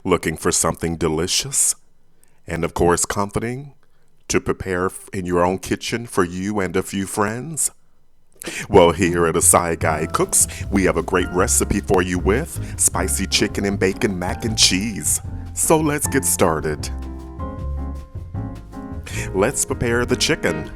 Looking for something delicious and, of course, comforting to prepare in your own kitchen for you and a few friends? Well, here at Asai Guy Cooks, we have a great recipe for you with spicy chicken and bacon mac and cheese. So let's get started. Let's prepare the chicken.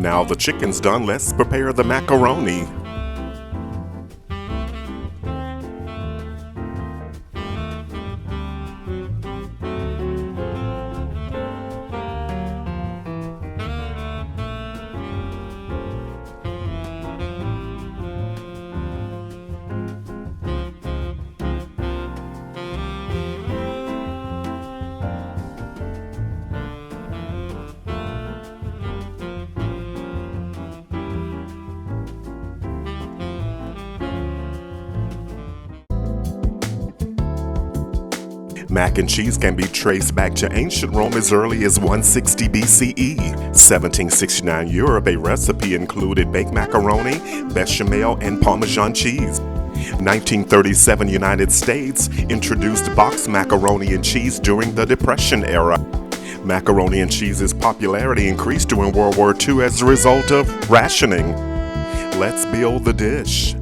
Now the chicken's done, let's prepare the macaroni. Mac and cheese can be traced back to ancient Rome as early as 160 BCE. 1769 Europe, a recipe included baked macaroni, bechamel, and Parmesan cheese. 1937 United States introduced boxed macaroni and cheese during the Depression era. Macaroni and cheese's popularity increased during World War II as a result of rationing. Let's build the dish.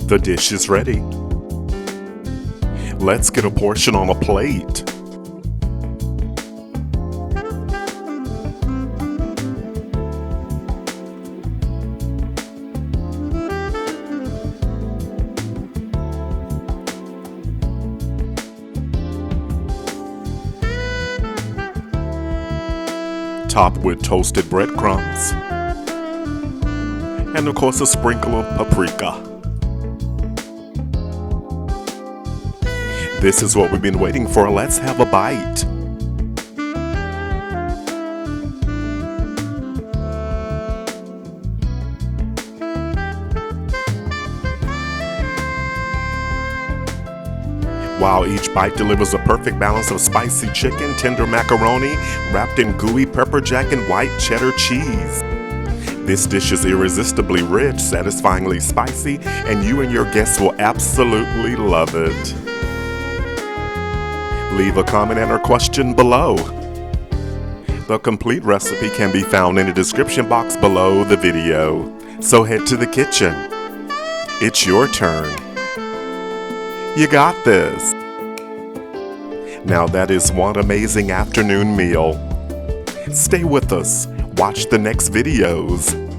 The dish is ready. Let's get a portion on a plate. Topped with toasted breadcrumbs. And of course a sprinkle of paprika. This is what we've been waiting for. Let's have a bite. Wow, each bite delivers a perfect balance of spicy chicken, tender macaroni, wrapped in gooey pepper jack and white cheddar cheese. This dish is irresistibly rich, satisfyingly spicy, and you and your guests will absolutely love it. Leave a comment and or question below. The complete recipe can be found in the description box below the video. So head to the kitchen. It's your turn. You got this. Now that is one amazing afternoon meal. Stay with us. Watch the next videos.